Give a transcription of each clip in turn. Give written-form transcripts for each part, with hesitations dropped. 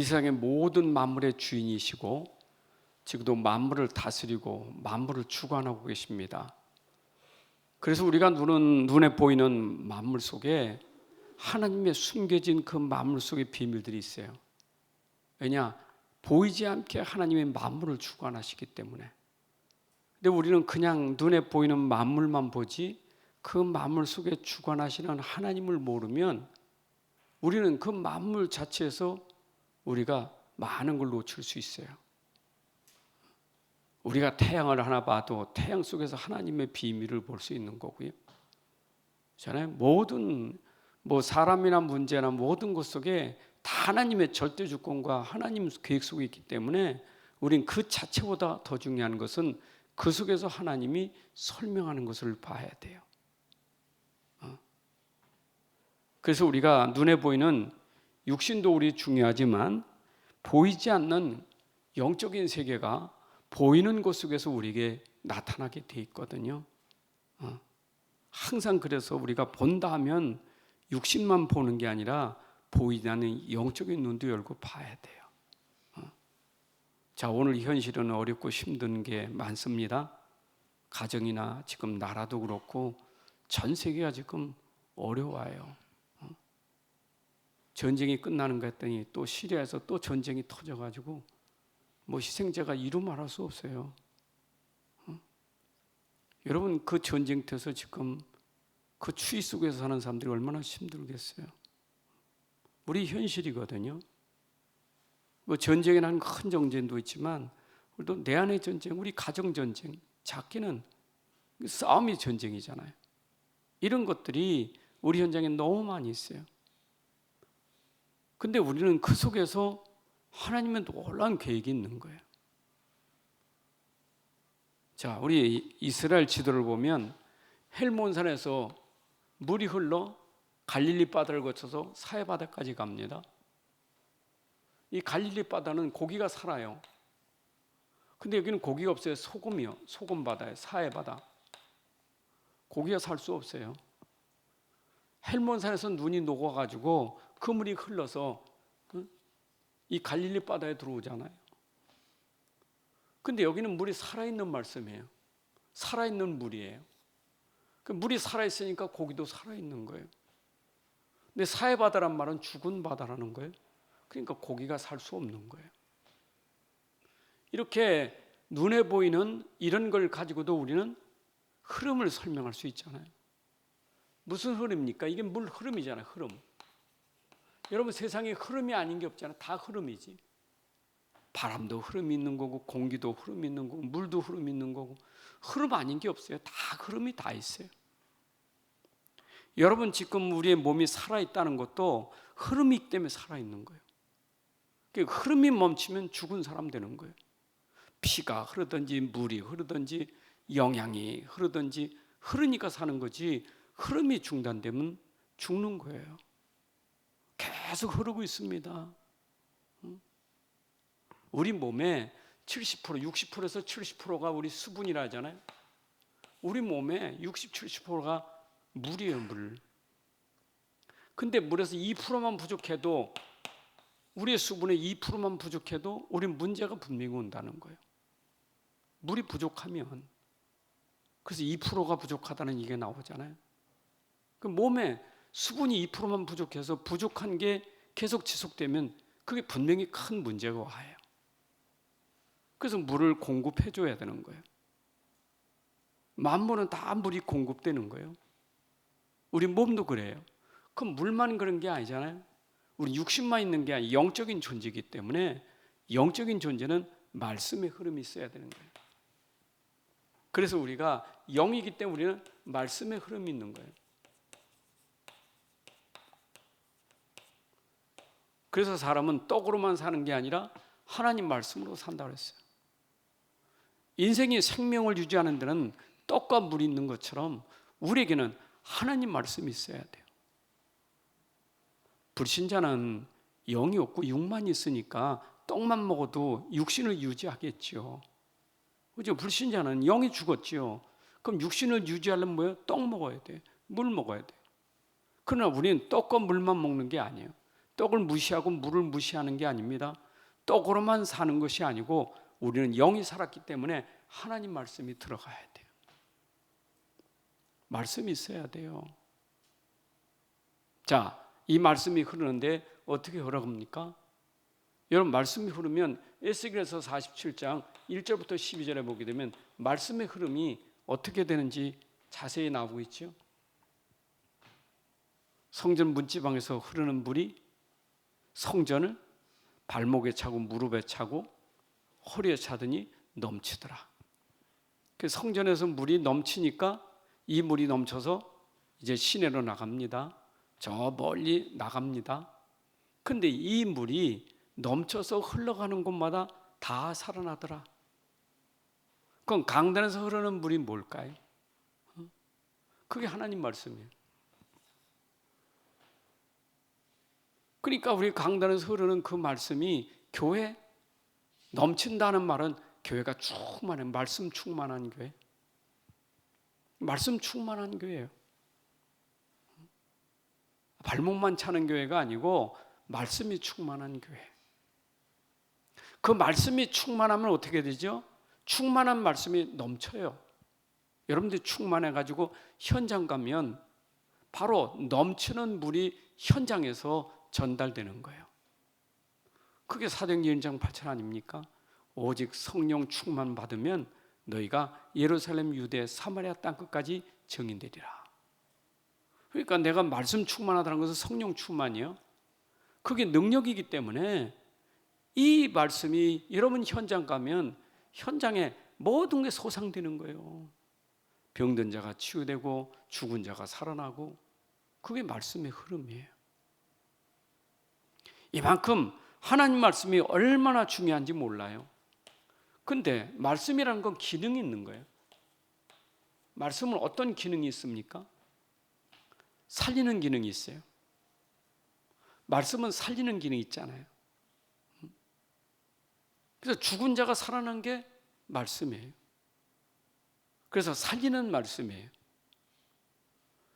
세상의 모든 만물의 주인이시고 지금도 만물을 다스리고 만물을 주관하고 계십니다. 그래서 우리가 눈에 보이는 만물 속에 하나님의 숨겨진 그 만물 속의 비밀들이 있어요. 왜냐? 보이지 않게 하나님의 만물을 주관하시기 때문에. 근데 우리는 그냥 눈에 보이는 만물만 보지 그 만물 속에 주관하시는 하나님을 모르면 우리는 그 만물 자체에서 우리가 많은 걸 놓칠 수 있어요. 우리가 태양을 하나 봐도 태양 속에서 하나님의 비밀을 볼 수 있는 거고요. 잖아요. 모든 사람이나 문제나 모든 것 속에 다 하나님의 절대 주권과 하나님 계획 속에 있기 때문에 우린 그 자체보다 더 중요한 것은 그 속에서 하나님이 설명하는 것을 봐야 돼요. 그래서 우리가 눈에 보이는 육신도 우리 중요하지만 보이지 않는 영적인 세계가 보이는 것 속에서 우리에게 나타나게 돼 있거든요. 항상 그래서 우리가 본다 하면 육신만 보는 게 아니라 보이지 않는 영적인 눈도 열고 봐야 돼요. 자, 오늘 현실은 어렵고 힘든 게 많습니다. 가정이나 지금 나라도 그렇고 전 세계가 지금 어려워요. 전쟁이 끝나는 것 같더니 또 시리아에서 또 전쟁이 터져가지고 희생자가 이루 말할 수 없어요. 여러분 그 전쟁터에서 지금 그 추위 속에서 사는 사람들이 얼마나 힘들겠어요. 우리 현실이거든요. 전쟁이라는 큰 전쟁도 있지만 우리도 내 안의 전쟁, 우리 가정 전쟁, 작게는 싸움이 전쟁이잖아요. 이런 것들이 우리 현장에 너무 많이 있어요. 근데 우리는 그 속에서 하나님의 놀라운 계획이 있는 거예요. 자, 우리 이스라엘 지도를 보면 헬몬산에서 물이 흘러 갈릴리 바다를 거쳐서 사해 바다까지 갑니다. 이 갈릴리 바다는 고기가 살아요. 근데 여기는 고기가 없어요. 소금이요. 소금 바다예요. 사해 바다. 고기가 살 수 없어요. 헬몬산에서 눈이 녹아가지고 그 물이 흘러서 이 갈릴리 바다에 들어오잖아요. 근데 여기는 물이 살아있는 말씀이에요. 살아있는 물이에요. 그 물이 살아있으니까 고기도 살아있는 거예요. 근데 사해 바다란 말은 죽은 바다라는 거예요. 그러니까 고기가 살 수 없는 거예요. 이렇게 눈에 보이는 이런 걸 가지고도 우리는 흐름을 설명할 수 있잖아요. 무슨 흐름입니까? 이게 물 흐름이잖아요. 흐름. 여러분 세상에 흐름이 아닌 게 없잖아요. 다 흐름이지. 바람도 흐름이 있는 거고 공기도 흐름이 있는 거고 물도 흐름이 있는 거고 흐름 아닌 게 없어요. 다 흐름이 다 있어요. 여러분 지금 우리의 몸이 살아있다는 것도 흐름이 있기 때문에 살아있는 거예요. 흐름이 멈추면 죽은 사람 되는 거예요. 피가 흐르든지 물이 흐르든지 영양이 흐르든지 흐르니까 사는 거지 흐름이 중단되면 죽는 거예요. 계속 흐르고 있습니다. 우리 몸에 70%, 60%에서 70%가 우리 수분이라 하잖아요. 우리 몸에 60, 70%가 물이에요, 물. 근데 물에서 2%만 부족해도 우리의 수분의 2%만 부족해도 우리 문제가 분명히 온다는 거예요. 물이 부족하면 그래서 2%가 부족하다는 얘기가 나오잖아요. 그 몸에 수분이 2%만 부족해서 부족한 게 계속 지속되면 그게 분명히 큰 문제가 와요. 그래서 물을 공급해 줘야 되는 거예요. 만물은 다 물이 공급되는 거예요. 우리 몸도 그래요. 그럼 물만 그런 게 아니잖아요. 우리 육신만 있는 게 아니라 영적인 존재이기 때문에 영적인 존재는 말씀의 흐름이 있어야 되는 거예요. 그래서 우리가 영이기 때문에 우리는 말씀의 흐름이 있는 거예요. 그래서 사람은 떡으로만 사는 게 아니라 하나님 말씀으로 산다고 했어요. 인생이 생명을 유지하는 데는 떡과 물이 있는 것처럼 우리에게는 하나님 말씀이 있어야 돼요. 불신자는 영이 없고 육만 있으니까 떡만 먹어도 육신을 유지하겠죠. 그죠? 불신자는 영이 죽었죠. 그럼 육신을 유지하려면 뭐예요? 떡 먹어야 돼. 물 먹어야 돼. 그러나 우리는 떡과 물만 먹는 게 아니에요. 떡을 무시하고 물을 무시하는 게 아닙니다. 떡으로만 사는 것이 아니고 우리는 영이 살았기 때문에 하나님 말씀이 들어가야 돼요. 말씀이 있어야 돼요. 자, 이 말씀이 흐르는데 어떻게 흘러갑니까? 여러분, 말씀이 흐르면 에스겔서 47장 1절부터 12절에 보게 되면 말씀의 흐름이 어떻게 되는지 자세히 나오고 있죠. 성전 문지방에서 흐르는 물이 성전을 발목에 차고 무릎에 차고 허리에 차더니 넘치더라. 그 성전에서 물이 넘치니까 이 물이 넘쳐서 이제 시내로 나갑니다. 저 멀리 나갑니다. 근데 이 물이 넘쳐서 흘러가는 곳마다 다 살아나더라. 그럼 강단에서 흐르는 물이 뭘까요? 그게 하나님 말씀이에요. 그러니까 우리 강단에서 흐르는 그 말씀이 교회 넘친다는 말은 교회가 충만해, 말씀 충만한 교회, 말씀 충만한 교회예요. 발목만 차는 교회가 아니고 말씀이 충만한 교회. 그 말씀이 충만하면 어떻게 되죠? 충만한 말씀이 넘쳐요. 여러분들이 충만해가지고 현장 가면 바로 넘치는 물이 현장에서 전달되는 거예요. 그게 사도행전 1장 8절 아닙니까? 오직 성령 충만 받으면 너희가 예루살렘, 유대, 사마리아 땅끝까지 증인되리라. 그러니까 내가 말씀 충만하다는 것은 성령 충만이요. 그게 능력이기 때문에 이 말씀이 여러분 현장 가면 현장에 모든 게 소상되는 거예요. 병든 자가 치유되고 죽은 자가 살아나고 그게 말씀의 흐름이에요. 이만큼 하나님 말씀이 얼마나 중요한지 몰라요. 근데 말씀이라는 건 기능이 있는 거예요. 말씀은 어떤 기능이 있습니까? 살리는 기능이 있어요. 말씀은 살리는 기능이 있잖아요. 그래서 죽은 자가 살아난 게 말씀이에요. 그래서 살리는 말씀이에요.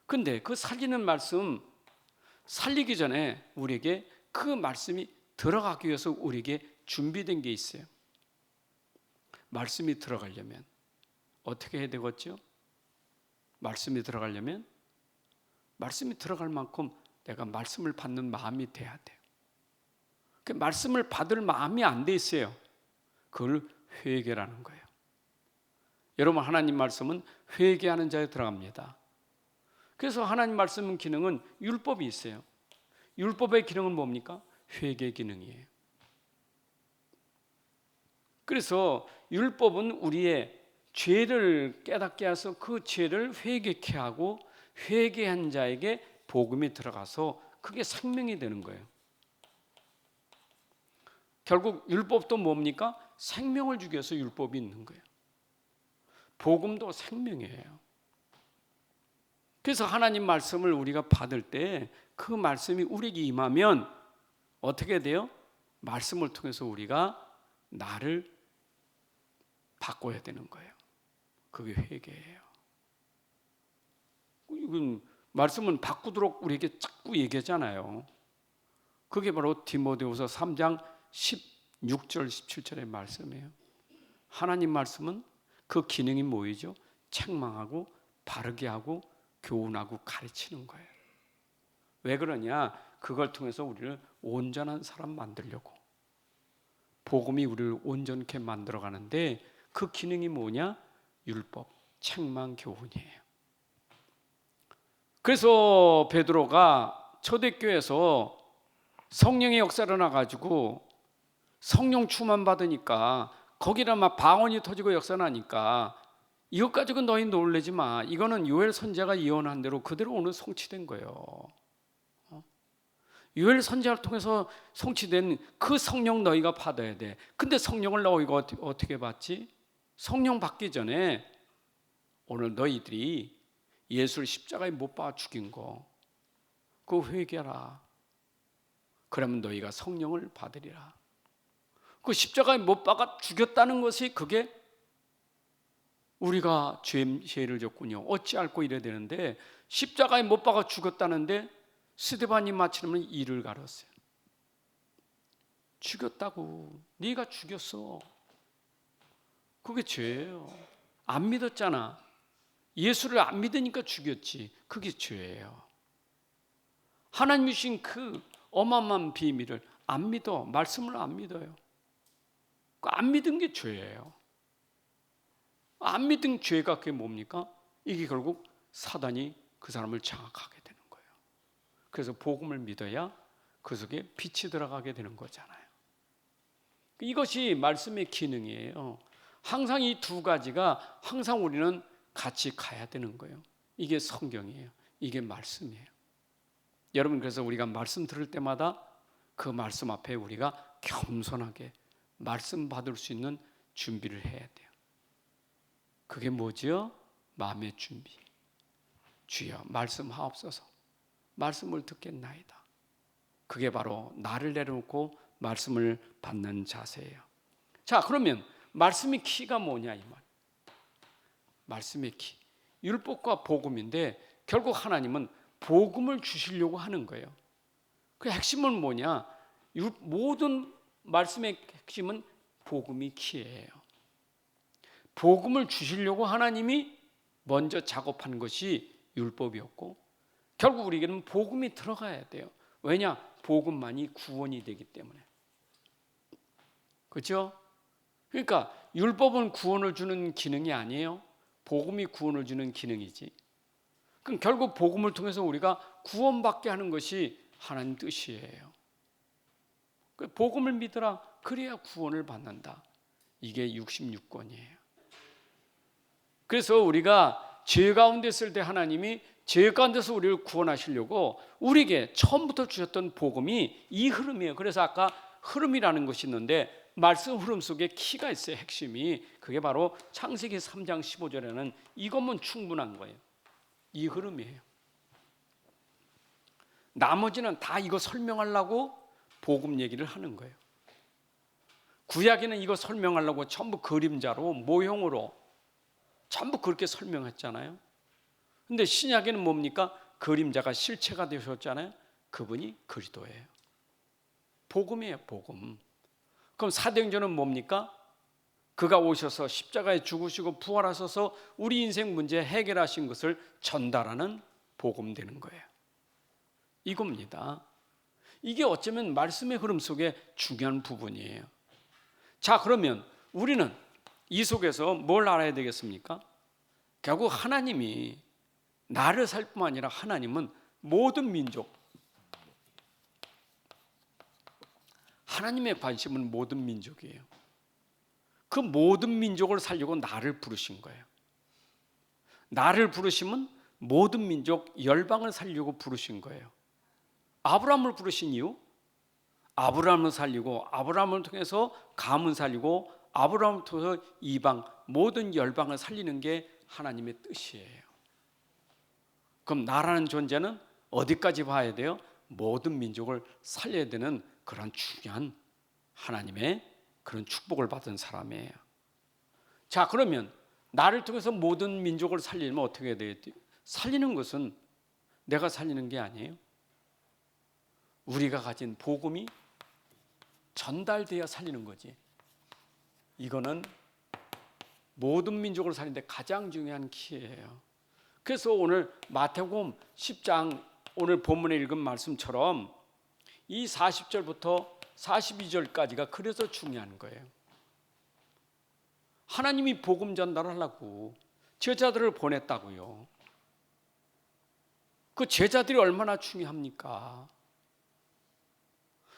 근데 그 살리는 말씀 살리기 전에 우리에게 그 말씀이 들어가기 위해서 우리에게 준비된 게 있어요. 말씀이 들어가려면 어떻게 해야 되겠죠? 말씀이 들어가려면 말씀이 들어갈 만큼 내가 말씀을 받는 마음이 돼야 돼요. 그 말씀을 받을 마음이 안 돼 있어요. 그걸 회개라는 거예요. 여러분, 하나님 말씀은 회개하는 자에 들어갑니다. 그래서 하나님 말씀 기능은 율법이 있어요. 율법의 기능은 뭡니까? 회개 기능이에요. 그래서 율법은 우리의 죄를 깨닫게 해서 그 죄를 회개케 하고 회개한 자에게 복음이 들어가서 그게 생명이 되는 거예요. 결국 율법도 뭡니까? 생명을 주기 위해서 율법이 있는 거예요. 복음도 생명이에요. 그래서 하나님 말씀을 우리가 받을 때 그 말씀이 우리에게 임하면 어떻게 돼요? 말씀을 통해서 우리가 나를 바꿔야 되는 거예요. 그게 회개예요. 이건 말씀은 바꾸도록 우리에게 자꾸 얘기하잖아요. 그게 바로 디모데후서 3장 16절 17절의 말씀이에요. 하나님 말씀은 그 기능이 뭐이죠? 책망하고 바르게 하고 교훈하고 가르치는 거예요. 왜 그러냐? 그걸 통해서 우리를 온전한 사람 만들려고. 복음이 우리를 온전케 만들어가는데 그 기능이 뭐냐? 율법, 책망, 교훈이에요. 그래서 베드로가 초대교회에서 성령의 역사를 나가지고 성령 충만 받으니까 거기다 막 방언이 터지고 역사 나니까 이것 가지고 너희 놀라지 마. 이거는 요엘 선지자가 예언한 대로 그대로 오늘 성취된 거예요. 요엘 선지자를 통해서 성취된 그 성령 너희가 받아야 돼. 근데 성령을 너희가 어떻게 받지? 성령 받기 전에 오늘 너희들이 예수를 십자가에 못 박아 죽인 거 그거 회개하라. 그러면 너희가 성령을 받으리라. 그 십자가에 못 박아 죽였다는 것이 그게 우리가 죄를 졌군요. 어찌 알고 이래야 되는데 십자가에 못 박아 죽였다는데 스데반이 마치려면 이를 갈았어요. 죽였다고. 네가 죽였어. 그게 죄예요. 안 믿었잖아. 예수를 안 믿으니까 죽였지. 그게 죄예요. 하나님이 주신 그 어마어마한 비밀을 안 믿어. 말씀을 안 믿어요. 안 믿은 게 죄예요. 안 믿은 죄가 그게 뭡니까? 이게 결국 사단이 그 사람을 장악하게 되는 거예요. 그래서 복음을 믿어야 그 속에 빛이 들어가게 되는 거잖아요. 이것이 말씀의 기능이에요. 항상 이 두 가지가 항상 우리는 같이 가야 되는 거예요. 이게 성경이에요. 이게 말씀이에요. 여러분, 그래서 우리가 말씀 들을 때마다 그 말씀 앞에 우리가 겸손하게 말씀 받을 수 있는 준비를 해야 돼요. 그게 뭐지요? 마음의 준비. 주여 말씀하옵소서. 말씀을 듣겠나이다. 그게 바로 나를 내려놓고 말씀을 받는 자세예요. 자, 그러면 말씀의 키가 뭐냐 이 말. 말씀의 키. 율법과 복음인데 결국 하나님은 복음을 주시려고 하는 거예요. 그 핵심은 뭐냐? 모든 말씀의 핵심은 복음이 키예요. 복음을 주시려고 하나님이 먼저 작업한 것이 율법이었고 결국 우리에게는 복음이 들어가야 돼요. 왜냐? 복음만이 구원이 되기 때문에. 그렇죠? 그러니까 율법은 구원을 주는 기능이 아니에요. 복음이 구원을 주는 기능이지. 그럼 결국 복음을 통해서 우리가 구원받게 하는 것이 하나님 뜻이에요. 복음을 믿으라. 그래야 구원을 받는다. 이게 66권이에요. 그래서 우리가 죄 가운데 있을 때 하나님이 죄 가운데서 우리를 구원하시려고 우리에게 처음부터 주셨던 복음이 이 흐름이에요. 그래서 아까 흐름이라는 것이 있는데 말씀 흐름 속에 키가 있어요. 핵심이. 그게 바로 창세기 3장 15절에는 이것만 충분한 거예요. 이 흐름이에요. 나머지는 다 이거 설명하려고 복음 얘기를 하는 거예요. 구약에는 이거 설명하려고 전부 그림자로 모형으로 전부 그렇게 설명했잖아요. 근데 신약에는 뭡니까? 그림자가 실체가 되셨잖아요. 그분이 그리스도예요. 복음이에요, 복음. 그럼 사도행전은 뭡니까? 그가 오셔서 십자가에 죽으시고 부활하셔서 우리 인생 문제 해결하신 것을 전달하는 복음 되는 거예요. 이겁니다. 이게 어쩌면 말씀의 흐름 속에 중요한 부분이에요. 자, 그러면 우리는 이 속에서 뭘 알아야 되겠습니까? 결국 하나님이 나를 살 뿐만 아니라 하나님은 모든 민족, 하나님의 관심은 모든 민족이에요. 그 모든 민족을 살려고 나를 부르신 거예요. 나를 부르시면 모든 민족 열방을 살려고 부르신 거예요. 아브라함을 부르신 이유? 아브라함을 살리고 아브라함을 통해서 가문 살리고 아브라함을 통해서 이방 모든 열방을 살리는 게 하나님의 뜻이에요. 그럼 나라는 존재는 어디까지 봐야 돼요? 모든 민족을 살려야 되는 그런 중요한 하나님의 그런 축복을 받은 사람이에요. 자, 그러면 나를 통해서 모든 민족을 살리면 어떻게 해야 돼요? 살리는 것은 내가 살리는 게 아니에요. 우리가 가진 복음이 전달돼야 살리는 거지. 이거는 모든 민족을 살리는데 가장 중요한 키예요. 그래서 오늘 마태복음 10장 오늘 본문에 읽은 말씀처럼 이 40절부터 42절까지가 그래서 중요한 거예요. 하나님이 복음 전달하려고 제자들을 보냈다고요. 그 제자들이 얼마나 중요합니까?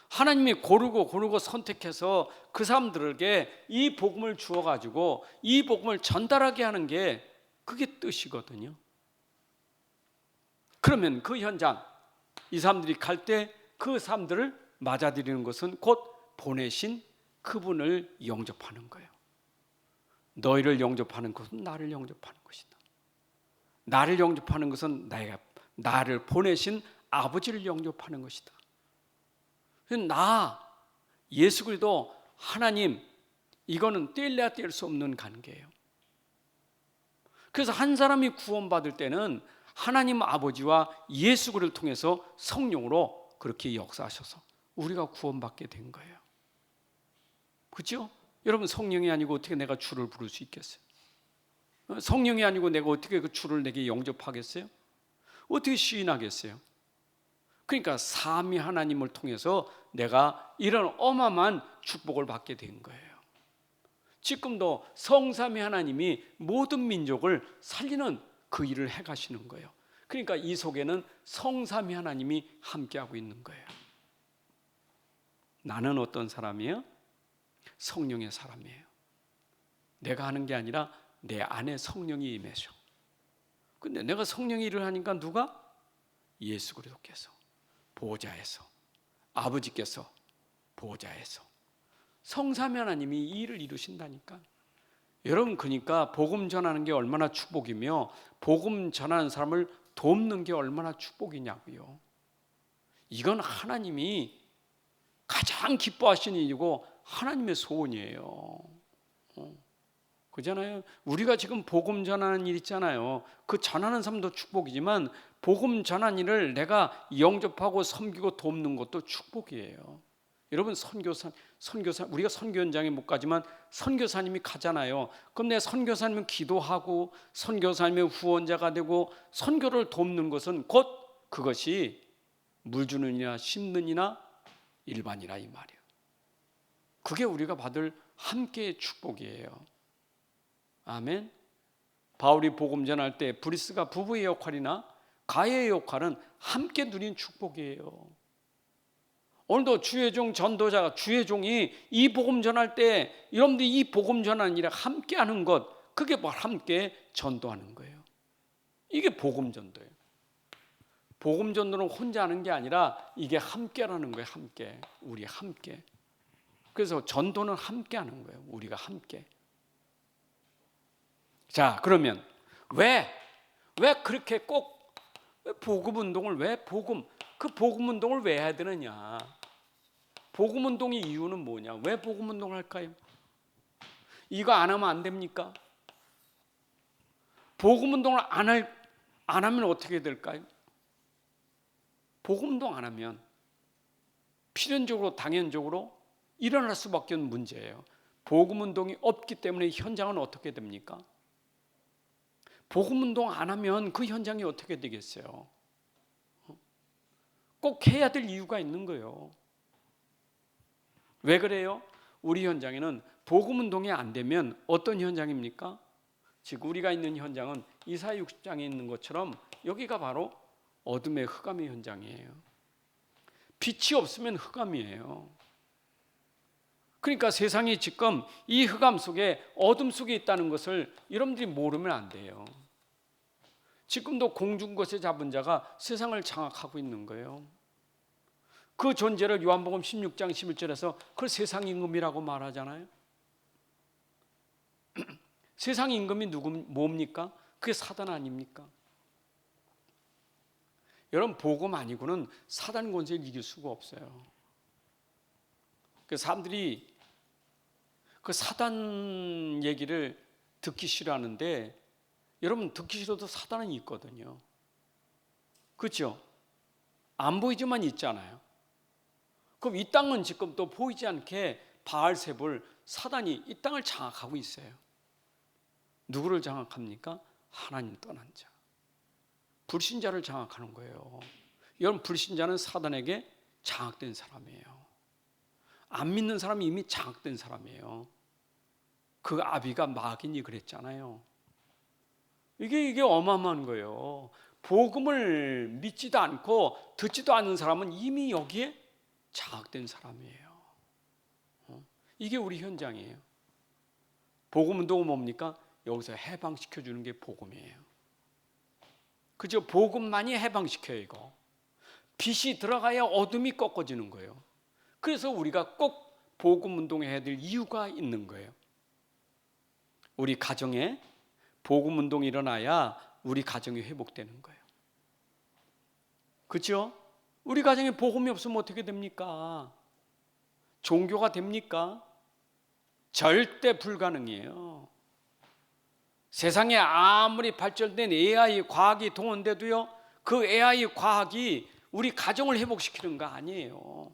하나님이 고르고 선택해서 그 사람들에게 이 복음을 주어가지고 이 복음을 전달하게 하는 게 그게 뜻이거든요. 그러면 그 현장, 이 사람들이 갈 때 그 사람들을 맞아들이는 것은 곧 보내신 그분을 영접하는 거예요. 너희를 영접하는 것은 나를 영접하는 것이다. 나를 영접하는 것은 나를 보내신 아버지를 영접하는 것이다. 나 예수 그리스도 하나님, 이거는 뗄래야 뗄 수 없는 관계예요. 그래서 한 사람이 구원받을 때는 하나님 아버지와 예수 그리스도를 통해서 성령으로 그렇게 역사하셔서 우리가 구원받게 된 거예요. 그렇죠? 여러분, 성령이 아니고 어떻게 내가 주를 부를 수 있겠어요? 성령이 아니고 내가 어떻게 그 주를 내게 영접하겠어요? 어떻게 시인하겠어요? 그러니까 삼위 하나님을 통해서 내가 이런 어마어마한 축복을 받게 된 거예요. 지금도 성삼위 하나님이 모든 민족을 살리는 그 일을 해가시는 거예요. 그러니까 이 속에는 성삼위 하나님이 함께하고 있는 거예요. 나는 어떤 사람이에요? 성령의 사람이에요. 내가 하는 게 아니라 내 안에 성령이 임해서. 근데 내가 성령의 일을 하니까 누가? 예수 그리스도께서, 보좌에서, 아버지께서 보좌에서, 성삼위 하나님이 이 일을 이루신다니까. 여러분, 그러니까 복음 전하는 게 얼마나 축복이며 복음 전하는 사람을 돕는 게 얼마나 축복이냐고요. 이건 하나님이 가장 기뻐하시는 일이고 하나님의 소원이에요. 그잖아요. 우리가 지금 복음 전하는 일 있잖아요. 그 전하는 사람도 축복이지만 복음 전하는 일을 내가 영접하고 섬기고 돕는 것도 축복이에요. 여러분, 선교사 우리가 선교 현장에 못 가지만 선교사님이 가잖아요. 그럼 내 선교사님은 기도하고 선교사님의 후원자가 되고 선교를 돕는 것은 곧 그것이 물 주는 이나 심는 이나 일반이라 이 말이에요. 그게 우리가 받을 함께의 축복이에요. 아멘. 바울이 복음 전할 때 브리스가 부부의 역할이나 가해의 역할은 함께 누린 축복이에요. 오늘도 주의 종 전도자가, 주의 종이 이 복음 전할 때 여러분들이 이 복음 전하는 일에 함께 하는 것, 그게 뭘 함께 전도하는 거예요. 이게 복음 전도예요. 복음 전도는 혼자 하는 게 아니라 이게 함께라는 거예요. 함께. 우리 함께. 그래서 전도는 함께 하는 거예요. 우리가 함께. 자, 그러면 왜 그렇게 꼭 복음 운동을 그 복음 운동을 왜 해야 되느냐? 복음 운동의 이유는 뭐냐? 왜 복음 운동을 할까요? 이거 안 하면 안 됩니까? 복음 운동을 안 하면 어떻게 될까요? 복음 운동 안 하면 필연적으로 당연적으로 일어날 수밖에 없는 문제예요. 복음 운동이 없기 때문에 현장은 어떻게 됩니까? 복음 운동 안 하면 그 현장이 어떻게 되겠어요? 꼭 해야 될 이유가 있는 거예요. 왜 그래요? 우리 현장에는 복음 운동이 안 되면 어떤 현장입니까? 지금 우리가 있는 현장은 이사야 60장에 있는 것처럼 여기가 바로 어둠의 흑암의 현장이에요. 빛이 없으면 흑암이에요. 그러니까 세상이 지금 이 흑암 속에 어둠 속에 있다는 것을 여러분들이 모르면 안 돼요. 지금도 공중것에 잡은 자가 세상을 장악하고 있는 거예요. 그 존재를 요한복음 16장 11절에서 그걸 세상 임금이라고 말하잖아요. 세상 임금이 뭡니까? 그게 사단 아닙니까? 여러분, 복음 아니고는 사단 권세를 이길 수가 없어요. 그 사람들이 그 사단 얘기를 듣기 싫어하는데 여러분, 듣기 싫어도 사단은 있거든요. 그렇죠? 안 보이지만 있잖아요. 그럼 이 땅은 지금 또 보이지 않게 바알세불 사단이 이 땅을 장악하고 있어요. 누구를 장악합니까? 하나님 떠난 자. 불신자를 장악하는 거예요. 여러분, 불신자는 사단에게 장악된 사람이에요. 안 믿는 사람이 이미 장악된 사람이에요. 그 아비가 마귀니 그랬잖아요. 이게 어마어마한 거예요. 복음을 믿지도 않고 듣지도 않는 사람은 이미 여기에 장악된 사람이에요. 이게 우리 현장이에요. 복음 운동은 뭡니까? 여기서 해방시켜 주는 게 복음이에요. 그죠? 복음만이 해방시켜요. 이거 빛이 들어가야 어둠이 꺾어지는 거예요. 그래서 우리가 꼭 복음 운동을 해야 될 이유가 있는 거예요. 우리 가정에 복음 운동이 일어나야 우리 가정이 회복되는 거예요. 그렇죠? 우리 가정에 복음이 없으면 어떻게 됩니까? 종교가 됩니까? 절대 불가능해요. 세상에 아무리 발전된 AI 과학이 동원돼도요, 그 AI 과학이 우리 가정을 회복시키는 거 아니에요.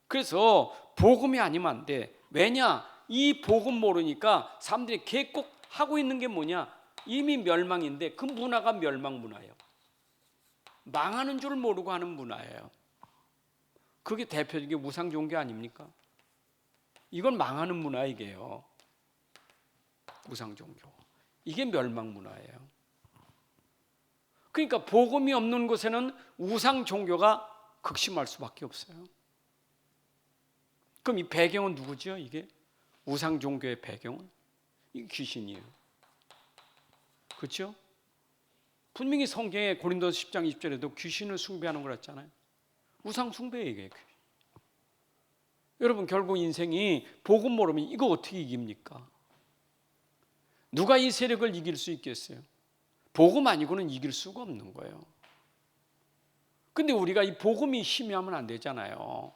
그래서 복음이 아니면 안 돼. 왜냐? 이 복음 모르니까 사람들이 계속 하고 있는 게 뭐냐? 이미 멸망인데 그 문화가 멸망 문화예요. 망하는 줄 모르고 하는 문화예요. 그게 대표적인 우상 종교 아닙니까? 이건 망하는 문화 이게요. 우상 종교. 이게 멸망 문화예요. 그러니까 복음이 없는 곳에는 우상 종교가 극심할 수밖에 없어요. 그럼 이 배경은 누구죠? 이게 우상 종교의 배경은 이게 귀신이에요. 그렇죠? 분명히 성경에 고린도서 10장 20절에도 귀신을 숭배하는 걸 했잖아요. 우상 숭배예요, 이게. 여러분 결국 인생이 복음 모르면 이거 어떻게 이깁니까? 누가 이 세력을 이길 수 있겠어요? 복음 아니고는 이길 수가 없는 거예요. 근데 우리가 이 복음이 희미하면 안 되잖아요.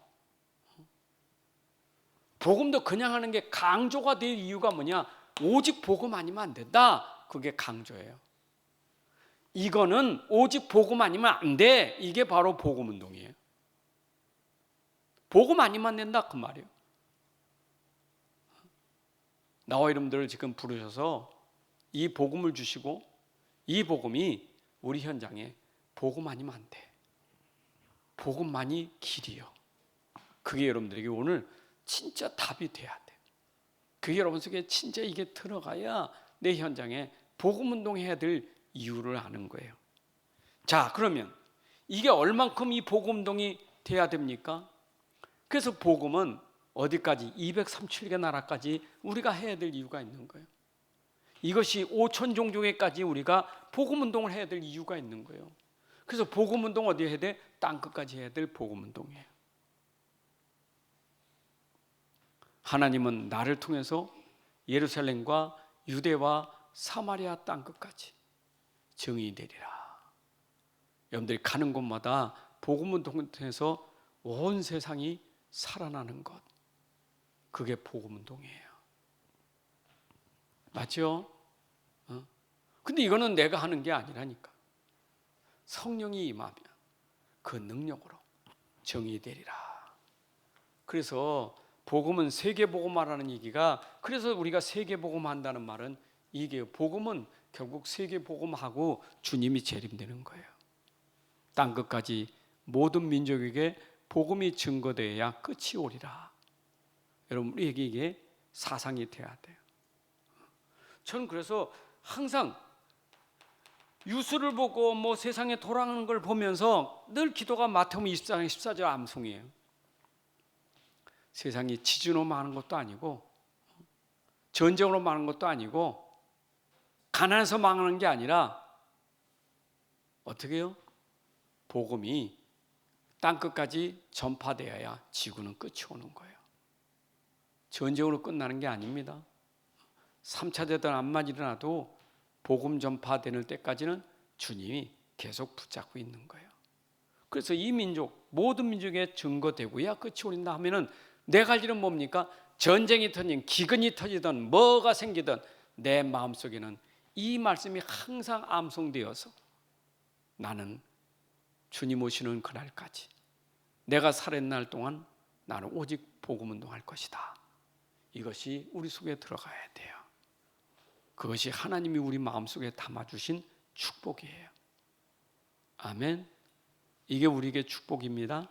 복음도 그냥 하는 게 강조가 될 이유가 뭐냐? 오직 복음 아니면 안 된다. 그게 강조예요. 이거는 오직 복음 아니면 안 돼. 이게 바로 복음 운동이에요. 복음 아니면 안 된다 그 말이에요. 나와 여러분들을 지금 부르셔서 이 복음을 주시고 이 복음이 우리 현장에 복음 아니면 안 돼. 복음만이 길이요. 그게 여러분들에게 오늘 진짜 답이 돼야 돼. 그게 여러분 속에 진짜 이게 들어가야 내 현장에 복음 운동해야 될 이유를 아는 거예요. 자, 그러면 이게 얼만큼 이 복음 운동이 돼야 됩니까? 그래서 복음은 어디까지? 237개 나라까지 우리가 해야 될 이유가 있는 거예요. 이것이 5천 종족에까지 우리가 복음 운동을 해야 될 이유가 있는 거예요. 그래서 복음 운동 어디에 해야 돼? 땅끝까지 해야 될 복음 운동이에요. 하나님은 나를 통해서 예루살렘과 유대와 사마리아 땅끝까지 증인이 되리라. 여러분들이 가는 곳마다 복음 운동을 통해서 온 세상이 살아나는 것, 그게 복음 운동이에요. 맞죠? 근데 이거는 내가 하는 게 아니라니까. 성령이 임하면 그 능력으로 정의 되리라. 그래서 복음은 세계복음화라는 얘기가, 그래서 우리가 세계복음한다는 말은 이게 복음은 결국 세계복음하고 주님이 재림되는 거예요. 땅끝까지 모든 민족에게 복음이 증거되어야 끝이 오리라. 여러분 우리에게 이게 사상이 돼야 돼요. 저는 그래서 항상 뉴스를 보고 뭐 세상에 돌아가는 걸 보면서 늘 기도가 마태복음 24장 14절 암송이에요. 세상이 지진으로 많은 것도 아니고 전쟁으로 많은 것도 아니고 가난해서 망하는 게 아니라 어떻게 해요? 복음이 땅끝까지 전파되어야 지구는 끝이 오는 거예요. 전쟁으로 끝나는 게 아닙니다. 3차 대전 암만 일어나도 복음 전파되는 때까지는 주님이 계속 붙잡고 있는 거예요. 그래서 이 민족, 모든 민족에 증거되고야 끝이 오린다 하면은 내 갈 일은 뭡니까? 전쟁이 터지든 기근이 터지든 뭐가 생기든 내 마음속에는 이 말씀이 항상 암송되어서 나는 주님 오시는 그날까지 내가 살아있는 날 동안 나는 오직 복음 운동할 것이다. 이것이 우리 속에 들어가야 돼요. 그것이 하나님이 우리 마음속에 담아주신 축복이에요. 아멘. 이게 우리에게 축복입니다.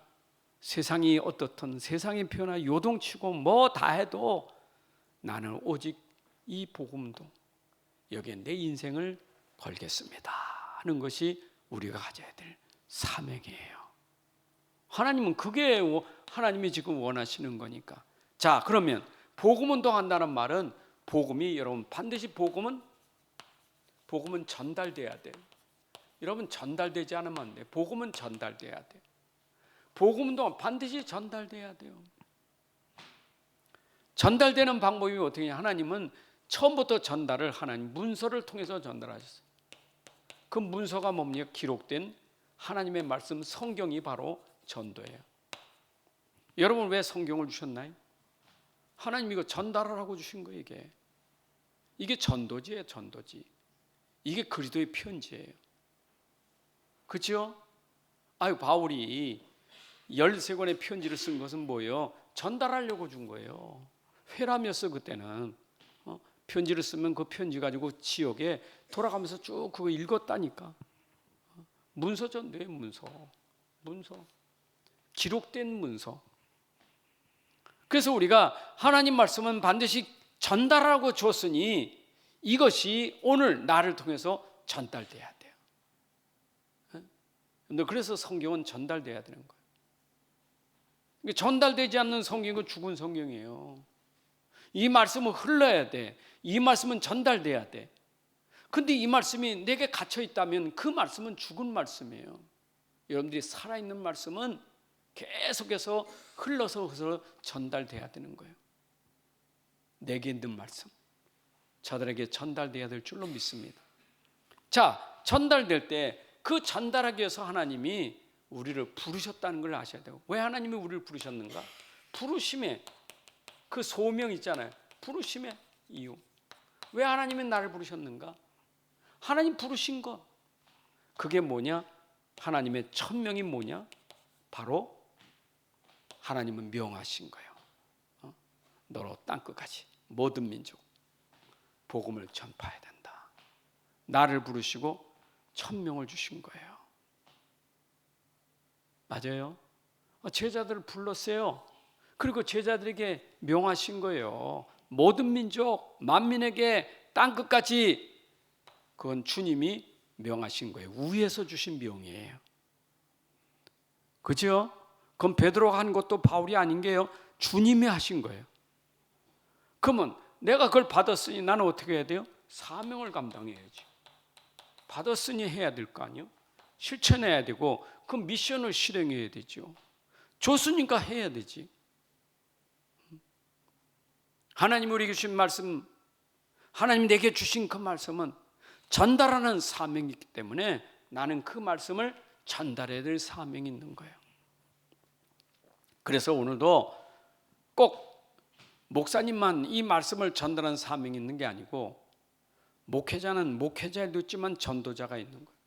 세상이 어떻든 세상의 변화 요동치고 뭐 다 해도 나는 오직 이 복음도 여기에 내 인생을 걸겠습니다 하는 것이 우리가 가져야 될 사명이에요. 하나님은 그게 하나님이 지금 원하시는 거니까. 자, 그러면 복음 운동한다는 말은 복음이 여러분 반드시 복음은 전달돼야 돼요. 여러분 전달되지 않으면 안 돼요. 복음은 전달돼야 돼요. 복음 운동은 반드시 전달돼야 돼요. 전달되는 방법이 어떻게 하냐? 하나님은 처음부터 전달을 하나님 문서를 통해서 전달하셨어요. 그 문서가 뭡니까? 기록된 하나님의 말씀 성경이 바로 전도예요. 여러분 왜 성경을 주셨나요? 하나님이 이거 전달하라고 주신 거예요. 이게 전도지예요. 전도지. 이게 그리스도의 편지예요. 그렇죠? 바울이 13권의 편지를 쓴 것은 뭐예요? 전달하려고 준 거예요. 회람이었어 그때는. 편지를 쓰면 그 편지 가지고 지역에 돌아가면서 쭉 그거 읽었다니까. 문서 전도의 문서. 기록된 문서. 그래서 우리가 하나님 말씀은 반드시 전달하고 줬으니 이것이 오늘 나를 통해서 전달돼야 돼요. 그래서 성경은 전달돼야 되는 거예요. 전달되지 않는 성경은 죽은 성경이에요. 이 말씀은 흘러야 돼. 이 말씀은 전달돼야 돼. 근데 이 말씀이 내게 갇혀 있다면 그 말씀은 죽은 말씀이에요. 여러분들이 살아있는 말씀은 계속해서 흘러서 전달돼야 되는 거예요. 내게 있는 말씀 저들에게 전달돼야 될 줄로 믿습니다. 자, 전달될 때 그 전달하기 위해서 하나님이 우리를 부르셨다는 걸 아셔야 돼요. 왜 하나님이 우리를 부르셨는가? 부르심의 그 소명 있잖아요. 부르심의 이유. 왜 하나님이 나를 부르셨는가? 하나님 부르신 것 그게 뭐냐? 하나님의 천명이 뭐냐? 바로 하나님은 명하신 거예요. 너로 땅끝까지 모든 민족 복음을 전파해야 된다. 나를 부르시고 천명을 주신 거예요. 맞아요. 제자들을 불렀어요. 그리고 제자들에게 명하신 거예요. 모든 민족 만민에게 땅끝까지 그건 주님이 명하신 거예요. 위에서 주신 명이에요. 그죠? 그럼 베드로가 한 것도 바울이 아닌 게요. 주님이 하신 거예요. 그러면 내가 그걸 받았으니 나는 어떻게 해야 돼요? 사명을 감당해야지. 받았으니 해야 될 거 아니에요? 실천해야 되고 그 미션을 실행해야 되죠. 줬으니까 해야 되지. 하나님 우리에게 주신 말씀, 하나님 내게 주신 그 말씀은 전달하는 사명이 있기 때문에 나는 그 말씀을 전달해야 될 사명이 있는 거예요. 그래서 오늘도 꼭 목사님만 이 말씀을 전달하는 사명이 있는 게 아니고 목회자는 목회자도 있지만 전도자가 있는 거예요.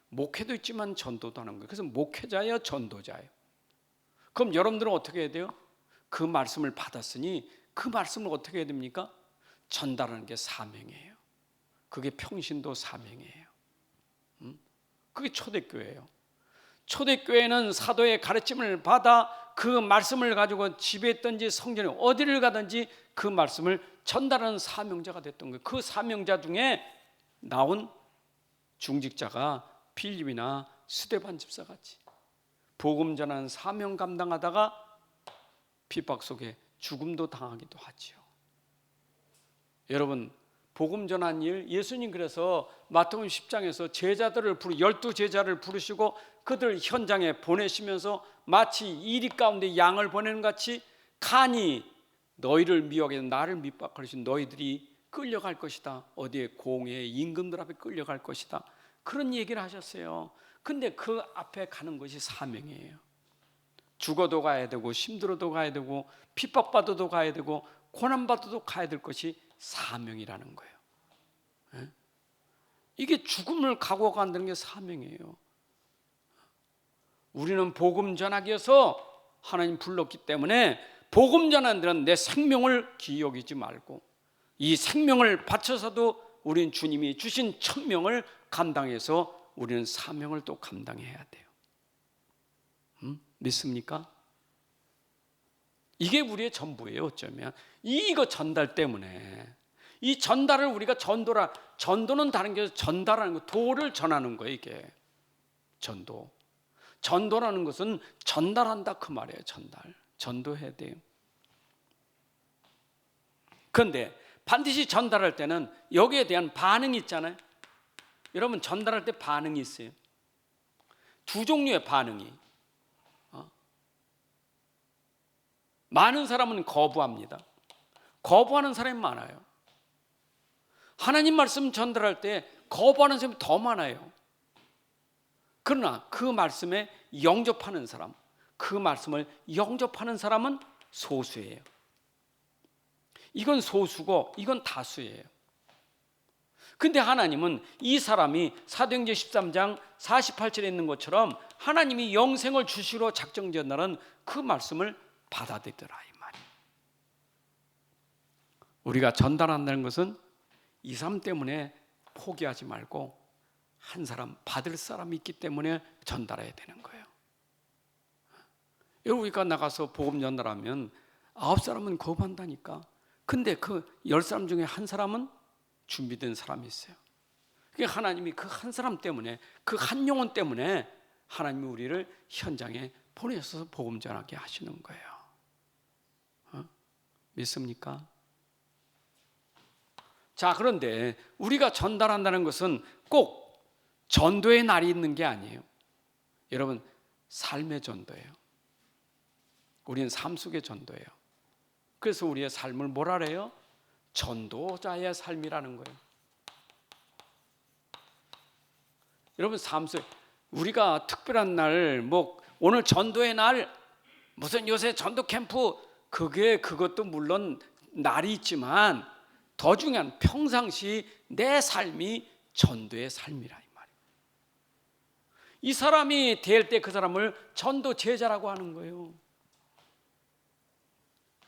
목회도 있지만 전도도 하는 거예요. 그래서 목회자예요, 전도자예요. 그럼 여러분들은 어떻게 해야 돼요? 그 말씀을 받았으니 그 말씀을 어떻게 해야 됩니까? 전달하는 게 사명이에요. 그게 평신도 사명이에요. 그게 초대교회예요. 초대교회는 사도의 가르침을 받아 그 말씀을 가지고 집에 있든지 성전에 어디를 가든지 그 말씀을 전달하는 사명자가 됐던 거예요. 그 사명자 중에 나온 중직자가 빌립이나 스데반 집사 같이 복음 전하는 사명 감당하다가 핍박 속에 죽음도 당하기도 하지요. 여러분 복음 전한 일, 예수님 그래서 마태복음 10장에서 제자들을 12제자를 부르시고 그들 현장에 보내시면서 마치 이리 가운데 양을 보내는 같이 간이 너희를 미워하게 나를 밑박하신 너희들이 끌려갈 것이다. 어디에 공회 임금들 앞에 끌려갈 것이다. 그런 얘기를 하셨어요. 근데 그 앞에 가는 것이 사명이에요. 죽어도 가야 되고 힘들어도 가야 되고 핍박받아도 가야 되고 고난받아도 가야 될 것이 사명이라는 거예요. 이게 죽음을 각오하고 간다는 게 사명이에요. 우리는 복음 전하기 위해서 하나님 불렀기 때문에 복음 전하는 데는 내 생명을 기여기지 말고 이 생명을 바쳐서도 우리는 주님이 주신 천명을 감당해서 우리는 사명을 또 감당해야 돼요. 믿습니까? 이게 우리의 전부예요. 어쩌면 이거 전달 때문에 이 전달을 우리가 전도는 다른 게 전달하는 거, 도를 전하는 거예요. 이게 전도라는 것은 전달한다 그 말이에요. 전도해야 돼요. 그런데 반드시 전달할 때는 여기에 대한 반응이 있잖아요. 여러분 전달할 때 반응이 있어요. 두 종류의 반응이. 많은 사람은 거부합니다. 거부하는 사람이 많아요. 하나님 말씀 전달할 때 거부하는 사람이 더 많아요. 그러나 그 말씀에 영접하는 사람, 그 말씀을 영접하는 사람은 소수예요. 이건 소수고 이건 다수예요. 근데 하나님은 이 사람이 사도행전 13장 48절에 있는 것처럼 하나님이 영생을 주시러 작정지었다는 그 말씀을 받아들이더라 이 말이에요. 우리가 전달한다는 것은 이 사람 때문에 포기하지 말고 한 사람, 받을 사람이 있기 때문에 전달해야 되는 거예요. 여러분, 우리가 나가서 복음 전달하면 9사람은 거부한다니까. 근데 그 10사람 중에 한 사람은 준비된 사람이 있어요. 그러니까 하나님이 그 한 사람 때문에, 그 한 영혼 때문에 하나님이 우리를 현장에 보내셔서 복음 전하게 하시는 거예요. 믿습니까? 자, 그런데 우리가 전달한다는 것은 꼭 전도의 날이 있는 게 아니에요. 여러분, 삶의 전도예요. 우리는 삶 속의 전도예요. 그래서 우리의 삶을 뭐라 그래요? 전도자의 삶이라는 거예요. 여러분, 삶 속에 우리가 특별한 날, 뭐 오늘 전도의 날, 무슨 요새 전도 캠프, 그것도 물론 날이 있지만 더 중요한 평상시 내 삶이 전도의 삶이라 이 말이에요. 이 사람이 될 때 그 사람을 전도 제자라고 하는 거예요.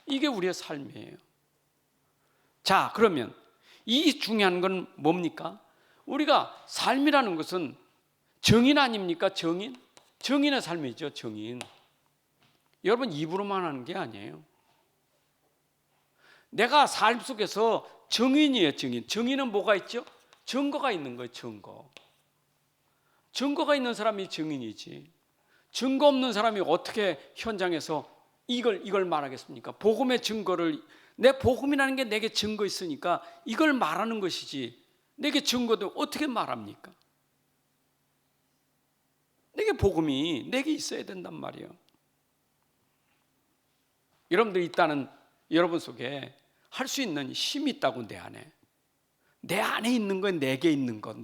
이게 우리의 삶이에요. 자, 그러면 이 중요한 건 뭡니까? 우리가 삶이라는 것은 정인 아닙니까? 정인의 삶이죠. 정인. 여러분, 입으로만 하는 게 아니에요. 내가 삶 속에서 정인이에요. 정인은 뭐가 있죠? 증거가 있는 거예요. 증거가 있는 사람이 정인이지. 증거 없는 사람이 어떻게 현장에서 이걸 말하겠습니까? 복음의 증거를, 내 복음이라는 게 내게 증거 있으니까 이걸 말하는 것이지, 내게 증거도 어떻게 말합니까? 내게 복음이 내게 있어야 된단 말이에요. 여러분들 있다는, 여러분 속에 할 수 있는 힘이 있다고. 내 안에 있는 건, 내게 있는 것.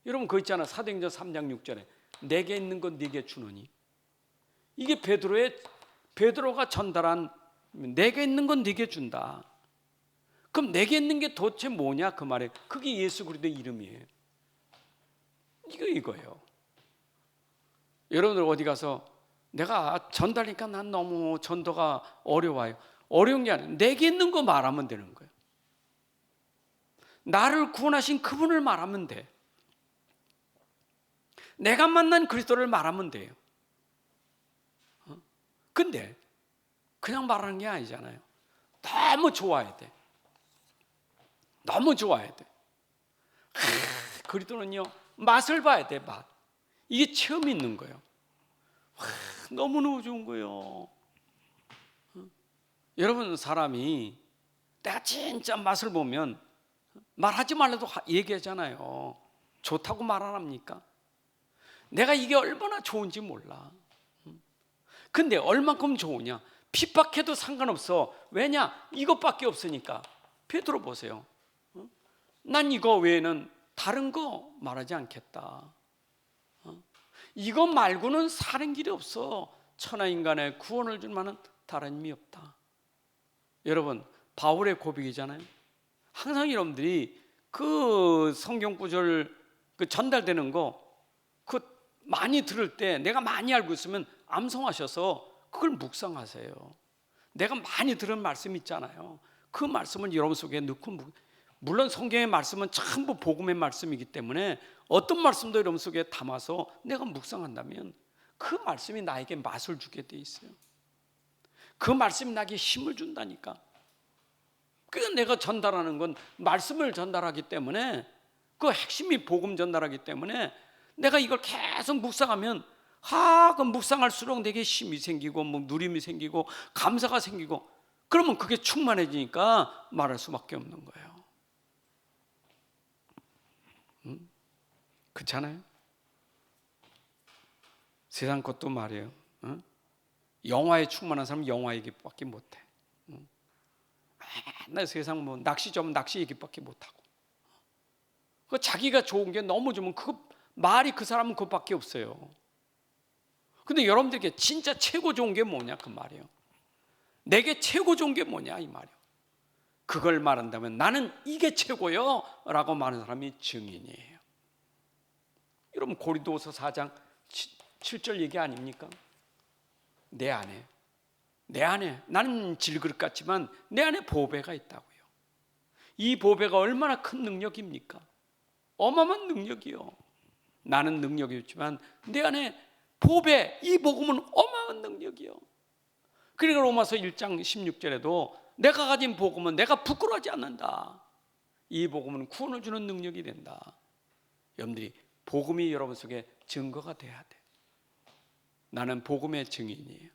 여러분, 그거 있잖아. 사도행전 3장 6절에 내게 있는 건 네게 주노니. 이게 베드로가 전달한, 내게 있는 건 네게 준다. 그럼 내게 있는 게 도대체 뭐냐 그 말에, 그게 예수 그리스도의 이름이에요. 이거예요. 여러분들 어디 가서 내가 전달하니까 난 너무 전도가 어려워요. 어려운 게 아니라 내게 있는 거 말하면 되는 거예요. 나를 구원하신 그분을 말하면 돼. 내가 만난 그리스도를 말하면 돼요. 근데 그냥 말하는 게 아니잖아요. 너무 좋아야 돼. 그리스도는요, 맛을 봐야 돼. 맛. 이게 체험이 있는 거예요. 너무너무 좋은 거예요. 여러분, 사람이 내가 진짜 맛을 보면 말하지 말라도 얘기하잖아요. 좋다고 말 안 합니까? 내가 이게 얼마나 좋은지 몰라. 근데 얼만큼 좋으냐? 핍박해도 상관없어. 왜냐? 이것밖에 없으니까. 베드로 보세요. 난 이거 외에는 다른 거 말하지 않겠다. 이거 말고는 사는 길이 없어. 천하인간의 구원을 줄 만한 다른 힘이 없다. 여러분, 바울의 고백이잖아요. 항상 여러분들이 그 성경 구절 전달되는 거 많이 들을 때, 내가 많이 알고 있으면 암송하셔서 그걸 묵상하세요. 내가 많이 들은 말씀 있잖아요. 그 말씀을 여러분 속에 넣고, 물론 성경의 말씀은 전부 복음의 말씀이기 때문에 어떤 말씀도 여러분 속에 담아서 내가 묵상한다면 그 말씀이 나에게 맛을 주게 돼 있어요. 그 말씀이 나에게 힘을 준다니까. 그러니까 내가 전달하는 건 말씀을 전달하기 때문에, 그 핵심이 복음 전달하기 때문에 내가 이걸 계속 묵상하면, 그 묵상할수록 내게 힘이 생기고, 누림이 생기고, 감사가 생기고, 그러면 그게 충만해지니까 말할 수밖에 없는 거예요. 그렇잖아요? 세상 것도 말이에요. 영화에 충만한 사람은 영화 얘기밖에 못해. 나 세상 낚시 좀 낚시 얘기밖에 못하고, 그 자기가 좋은 게 너무 좋으면 말이 그 사람은 그것밖에 없어요. 근데 여러분들에게 진짜 최고 좋은 게 뭐냐 그 말이에요. 내게 최고 좋은 게 뭐냐 이 말이에요. 그걸 말한다면 나는 이게 최고요 라고 말하는 사람이 증인이에요. 여러분 고린도후서 4장 7절 얘기 아닙니까? 내 안에 나는 질그릇 같지만 내 안에 보배가 있다고요. 이 보배가 얼마나 큰 능력입니까? 어마어마한 능력이요. 나는 능력이 없지만 내 안에 보배, 이 복음은 어마어마한 능력이요. 그러니까 로마서 1장 16절에도 내가 가진 복음은 내가 부끄러워하지 않는다. 이 복음은 구원을 주는 능력이 된다. 여러분들이 복음이 여러분 속에 증거가 돼야 돼. 나는 복음의 증인이에요.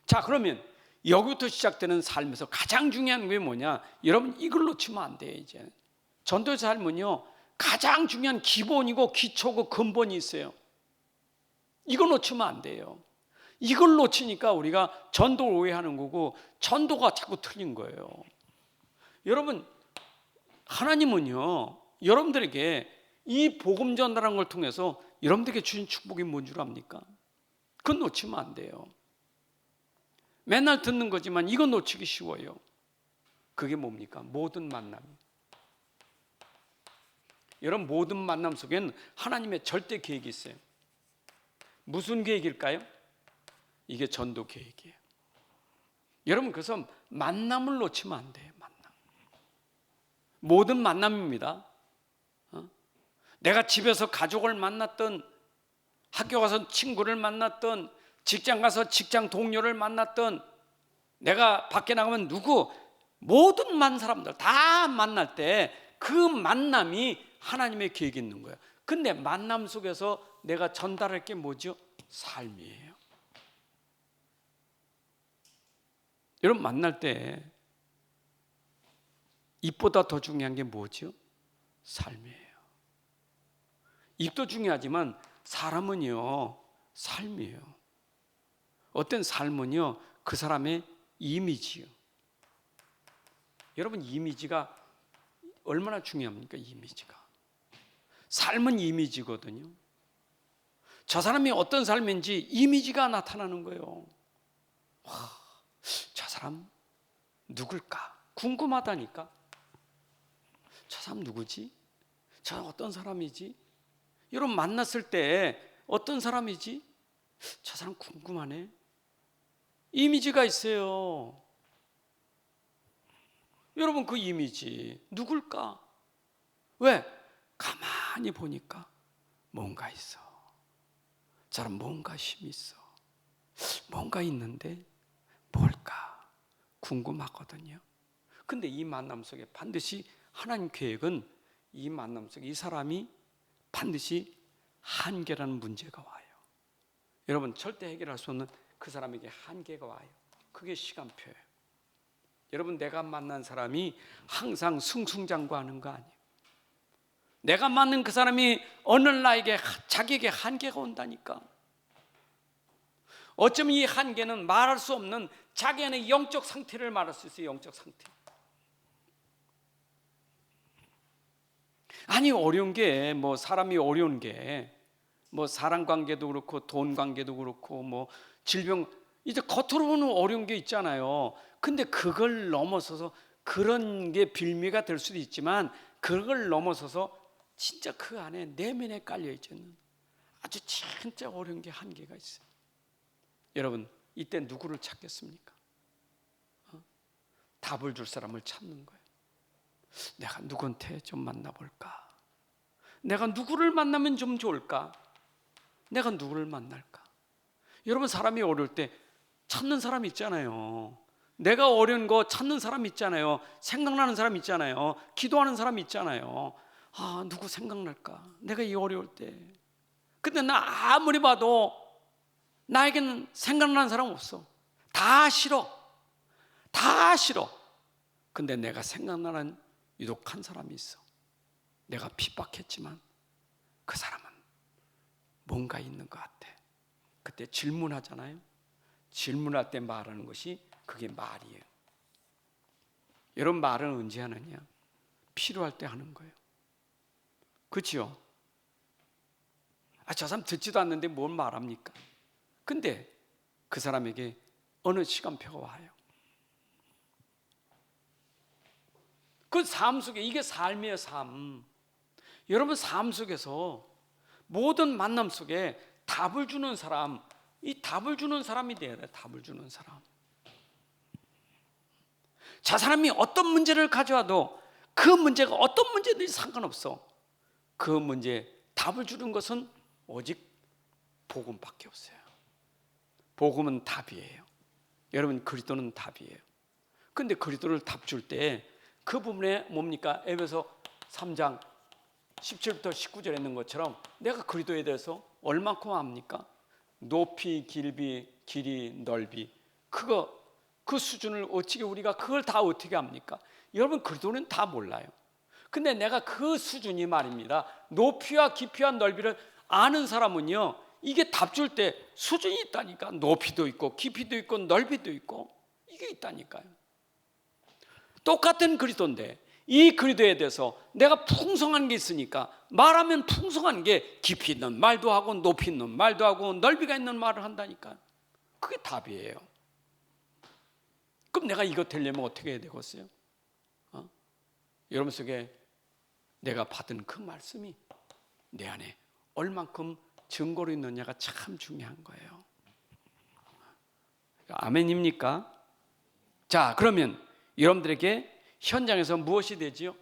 자, 그러면 여기부터 시작되는 삶에서 가장 중요한 게 뭐냐? 여러분 이걸 놓치면 안 돼요. 이제 전도의 삶은요 가장 중요한 기본이고 기초고 근본이 있어요. 이걸 놓치면 안 돼요. 이걸 놓치니까 우리가 전도를 오해하는 거고 전도가 자꾸 틀린 거예요. 여러분 하나님은요 여러분들에게 이 복음 전달하는 걸 통해서 여러분들에게 주신 축복이 뭔 줄 압니까? 그건 놓치면 안 돼요. 맨날 듣는 거지만 이건 놓치기 쉬워요. 그게 뭡니까? 모든 만남. 여러분 모든 만남 속에는 하나님의 절대 계획이 있어요. 무슨 계획일까요? 이게 전도 계획이에요. 여러분 그래서 만남을 놓치면 안 돼요. 모든 만남입니다. 내가 집에서 가족을 만났던, 학교 가서 친구를 만났던, 직장 가서 직장 동료를 만났던, 내가 밖에 나가면 누구, 모든 사람들 다 만날 때 그 만남이 하나님의 계획이 있는 거예요. 근데 만남 속에서 내가 전달할 게 뭐죠? 삶이에요. 여러분 만날 때 입보다 더 중요한 게 뭐죠? 삶이에요. 입도 중요하지만 사람은요 삶이에요. 어떤 삶은요 그 사람의 이미지요. 여러분 이미지가 얼마나 중요합니까? 이미지가. 삶은 이미지거든요. 저 사람이 어떤 삶인지 이미지가 나타나는 거예요. 와, 저 사람 누굴까? 궁금하다니까. 저 사람 누구지? 저 사람 어떤 사람이지? 여러분 만났을 때 어떤 사람이지? 저 사람 궁금하네. 이미지가 있어요. 여러분 그 이미지 누굴까? 왜? 가만히 보니까 뭔가 있어. 저 사람 뭔가 힘이 있어. 뭔가 있는데 뭘까? 궁금하거든요. 근데 이 만남 속에 반드시 하나님 계획은 이 만남 속에 이 사람이 반드시 한계라는 문제가 와요. 여러분 절대 해결할 수 없는 그 사람에게 한계가 와요. 그게 시간표예요. 여러분 내가 만난 사람이 항상 승승장구하는 거 아니에요. 내가 만난 그 사람이 어느 나에게 자기에게 한계가 온다니까. 어쩌면 이 한계는 말할 수 없는 자기 안의 영적 상태를 말할 수 있어요. 영적 상태. 아니 어려운 게 뭐 사람이 어려운 게 뭐 사람 관계도 그렇고 돈 관계도 그렇고 뭐 질병 이제 겉으로 보는 어려운 게 있잖아요. 근데 그걸 넘어서서 그런 게 빌미가 될 수도 있지만 그걸 넘어서서 진짜 그 안에 내면에 깔려 있는 아주 진짜 어려운 게 한계가 있어요. 여러분 이때 누구를 찾겠습니까? 답을 줄 사람을 찾는 거예요. 내가 누구한테 좀 만나볼까? 내가 누구를 만나면 좀 좋을까? 내가 누구를 만날까? 여러분 사람이 어려울 때 찾는 사람 있잖아요. 내가 어려운 거 찾는 사람 있잖아요. 생각나는 사람 있잖아요. 기도하는 사람 있잖아요. 아 누구 생각날까? 내가 이 어려울 때. 근데 나 아무리 봐도 나에게는 생각나는 사람 없어. 다 싫어. 다 싫어. 근데 내가 생각나는 유독한 사람이 있어. 내가 핍박했지만 그 사람은 뭔가 있는 것 같아. 그때 질문하잖아요. 질문할 때 말하는 것이 그게 말이에요. 여러분 말은 언제 하느냐? 필요할 때 하는 거예요. 그렇죠? 저 사람 듣지도 않는데 뭘 말합니까? 근데 그 사람에게 어느 시간표가 와요. 그 삶 속에 이게 삶이에요, 삶. 여러분 삶 속에서 모든 만남 속에 답을 주는 사람, 이 답을 주는 사람이 돼야 돼. 답을 주는 사람. 저 사람이 어떤 문제를 가져와도 그 문제가 어떤 문제든지 상관없어. 그 문제에 답을 주는 것은 오직 복음밖에 없어요. 복음은 답이에요. 여러분 그리스도는 답이에요. 근데 그리스도를 답 줄 때 그 부분에 뭡니까? 에베소 3장 17부터 19절에 있는 것처럼 내가 그리스도에 대해서 얼만큼 압니까? 높이, 길이, 넓이. 그 수준을 어떻게 우리가 그걸 다 어떻게 합니까? 여러분 그리스도는 다 몰라요. 근데 내가 그 수준이 말입니다. 높이와 깊이와 넓이를 아는 사람은요, 이게 답 줄 때 수준이 있다니까. 높이도 있고 깊이도 있고 넓이도 있고 이게 있다니까요. 똑같은 그리스도인데 이 그리스도에 대해서 내가 풍성한 게 있으니까 말하면 풍성한 게 깊이 있는 말도 하고 높이 있는 말도 하고 넓이가 있는 말을 한다니까. 그게 답이에요. 그럼 내가 이거 되려면 어떻게 해야 되겠어요? 여러분 속에 내가 받은 그 말씀이 내 안에 얼만큼 증거로 있느냐가 참 중요한 거예요. 아멘입니까? 자, 그러면 여러분들에게 현장에서 무엇이 되지요?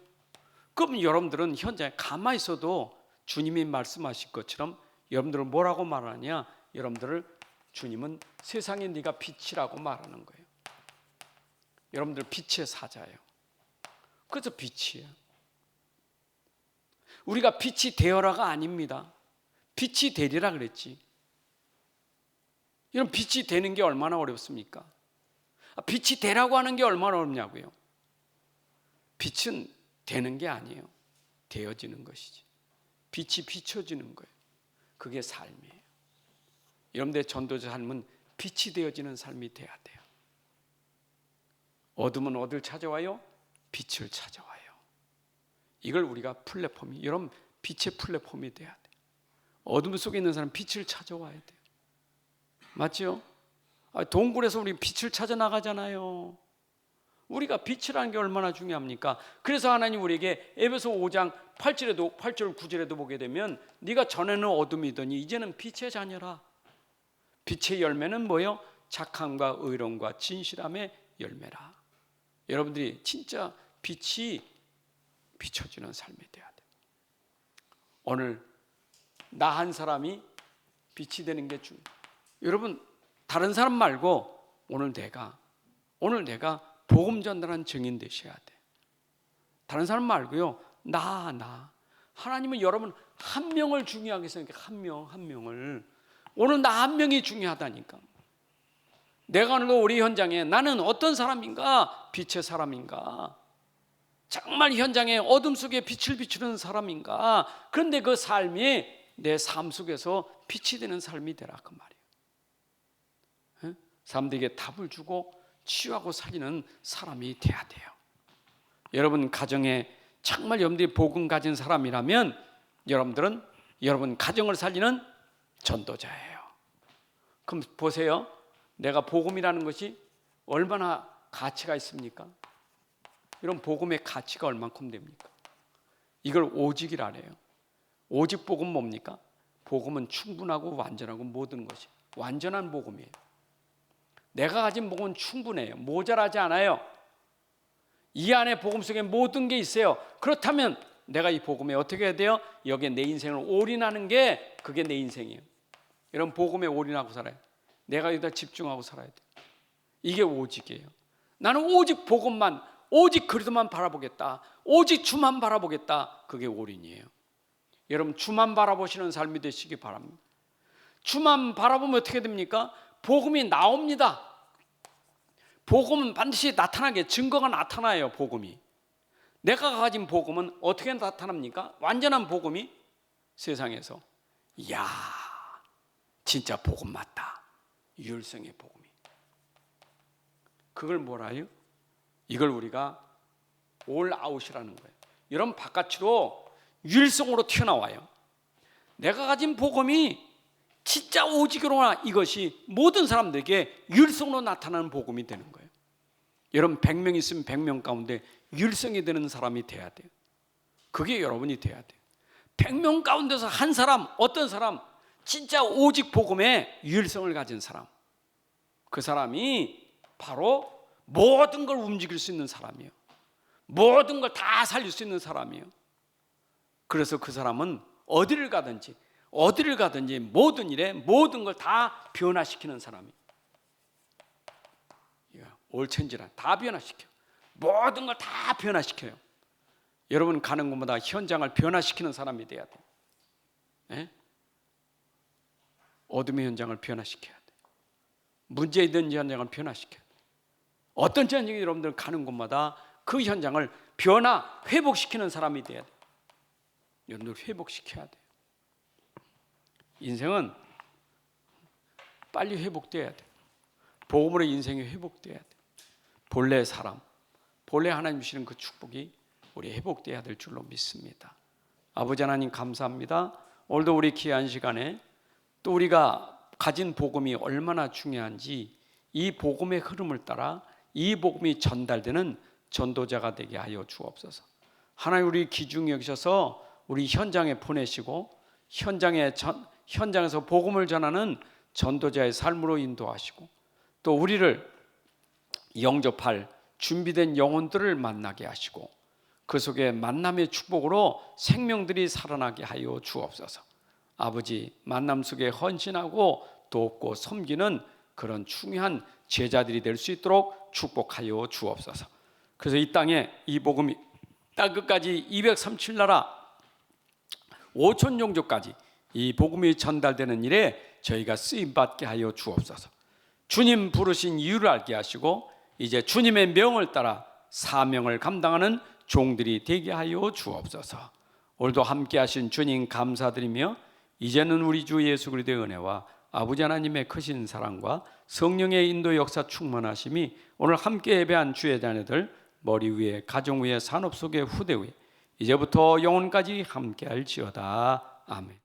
그럼 여러분들은 현장에 가만히 있어도 주님이 말씀하실 것처럼 여러분들을 뭐라고 말하냐? 여러분들을 주님은 세상에 네가 빛이라고 말하는 거예요. 여러분들 빛의 사자예요. 그래서 빛이에요. 우리가 빛이 되어라가 아닙니다. 빛이 되리라 그랬지. 여러분 빛이 되는 게 얼마나 어렵습니까? 빛이 되라고 하는 게 얼마나 어렵냐고요. 빛은 되는 게 아니에요. 되어지는 것이지. 빛이 비춰지는 거예요. 그게 삶이에요. 여러분들의 전도자 삶은 빛이 되어지는 삶이 돼야 돼요. 어둠은 어딜 찾아와요? 빛을 찾아와요. 이걸 우리가 플랫폼이, 여러분 빛의 플랫폼이 돼야 돼요. 어둠 속에 있는 사람 빛을 찾아와야 돼요. 맞죠? 동굴에서 우리 빛을 찾아 나가잖아요. 우리가 빛이라는 게 얼마나 중요합니까? 그래서 하나님 우리에게 에베소 5장 8절에도 8절 9절에도 보게 되면 네가 전에는 어둠이더니 이제는 빛의 자녀라. 빛의 열매는 뭐요? 착함과 의로움과 진실함의 열매라. 여러분들이 진짜 빛이 비춰지는 삶이 돼야 돼요. 오늘 나 한 사람이 빛이 되는 게 중요해요. 여러분 다른 사람 말고 오늘 내가 복음 전달한 증인 되셔야 돼. 다른 사람 말고요. 나. 하나님은 여러분 한 명을 중요하게 생각해. 한 명을. 오늘 나 한 명이 중요하다니까. 내가 오늘도 우리 현장에 나는 어떤 사람인가? 빛의 사람인가? 정말 현장에 어둠 속에 빛을 비추는 사람인가? 그런데 그 삶이 내 삶 속에서 빛이 되는 삶이 되라 그 말이에요. 사람들에게 답을 주고 치유하고 살리는 사람이 돼야 돼요. 여러분 가정에 정말 여러분들이 복음 가진 사람이라면 여러분들은 여러분 가정을 살리는 전도자예요. 그럼 보세요. 내가 복음이라는 것이 얼마나 가치가 있습니까? 이런 복음의 가치가 얼만큼 됩니까? 이걸 오직이라래요. 오직 복음 뭡니까? 복음은 충분하고 완전하고 모든 것이 완전한 복음이에요. 내가 가진 복음은 충분해요. 모자라지 않아요. 이 안에 복음 속에 모든 게 있어요. 그렇다면 내가 이 복음에 어떻게 해야 돼요? 여기에 내 인생을 올인하는 게 그게 내 인생이에요. 이런 복음에 올인하고 살아야 돼요. 내가 여기다 집중하고 살아야 돼요. 이게 오직이에요. 나는 오직 복음만, 오직 그리스도만 바라보겠다. 오직 주만 바라보겠다. 그게 올인이에요. 여러분 주만 바라보시는 삶이 되시기 바랍니다. 주만 바라보면 어떻게 됩니까? 복음이 나옵니다. 복음은 반드시 나타나게 증거가 나타나요. 복음이. 내가 가진 복음은 어떻게 나타납니까? 완전한 복음이 세상에서 이야 진짜 복음 맞다. 유일성의 복음이. 그걸 뭐라요? 이걸 우리가 올 아웃이라는 거예요. 여러분 바깥으로 유일성으로 튀어나와요. 내가 가진 복음이 진짜 오직으로나 이것이 모든 사람들에게 유일성으로 나타나는 복음이 되는 거예요. 여러분 100명 있으면 100명 가운데 유일성이 되는 사람이 돼야 돼요. 그게 여러분이 돼야 돼요. 100명 가운데서 한 사람, 어떤 사람, 진짜 오직 복음에 유일성을 가진 사람, 그 사람이 바로 모든 걸 움직일 수 있는 사람이에요. 모든 걸 다 살릴 수 있는 사람이에요. 그래서 그 사람은 어디를 가든지 모든 일에 모든 걸 다 변화시키는 사람이에요. 올천지라 다 변화시켜요. 모든 걸 다 변화시켜요. 여러분 가는 곳마다 현장을 변화시키는 사람이 돼야 돼요. 네? 어둠의 현장을 변화시켜야 돼요. 문제 있는 현장을 변화시켜야 돼요. 어떤 현장이 여러분들 가는 곳마다 그 현장을 회복시키는 사람이 돼야 돼요. 여러분들 회복시켜야 돼요. 인생은 빨리 회복돼야 돼요. 복음으로 인생이 회복돼야 돼요. 본래 사람, 본래 하나님 주시는 그 축복이 우리 회복돼야 될 줄로 믿습니다. 아버지 하나님 감사합니다. 오늘도 우리 귀한 시간에 또 우리가 가진 복음이 얼마나 중요한지 이 복음의 흐름을 따라 이 복음이 전달되는 전도자가 되게 하여 주옵소서. 하나님 우리 귀중히 여기셔서 우리 현장에 보내시고 현장에서 복음을 전하는 전도자의 삶으로 인도하시고 또 우리를 영접할 준비된 영혼들을 만나게 하시고 그 속에 만남의 축복으로 생명들이 살아나게 하여 주옵소서. 아버지 만남 속에 헌신하고 돕고 섬기는 그런 중요한 제자들이 될 수 있도록 축복하여 주옵소서. 그래서 이 땅에 이 복음이 땅 끝까지 237나라 5천 종족까지 이 복음이 전달되는 일에 저희가 쓰임받게 하여 주옵소서. 주님 부르신 이유를 알게 하시고 이제 주님의 명을 따라 사명을 감당하는 종들이 되게 하여 주옵소서. 오늘도 함께 하신 주님 감사드리며 이제는 우리 주 예수 그리스도의 은혜와 아버지 하나님의 크신 사랑과 성령의 인도 역사 충만하심이 오늘 함께 예배한 주의 자녀들 머리 위에 가정 위에 산업 속에 후대 위에 이제부터 영혼까지 함께 할지어다. 아멘.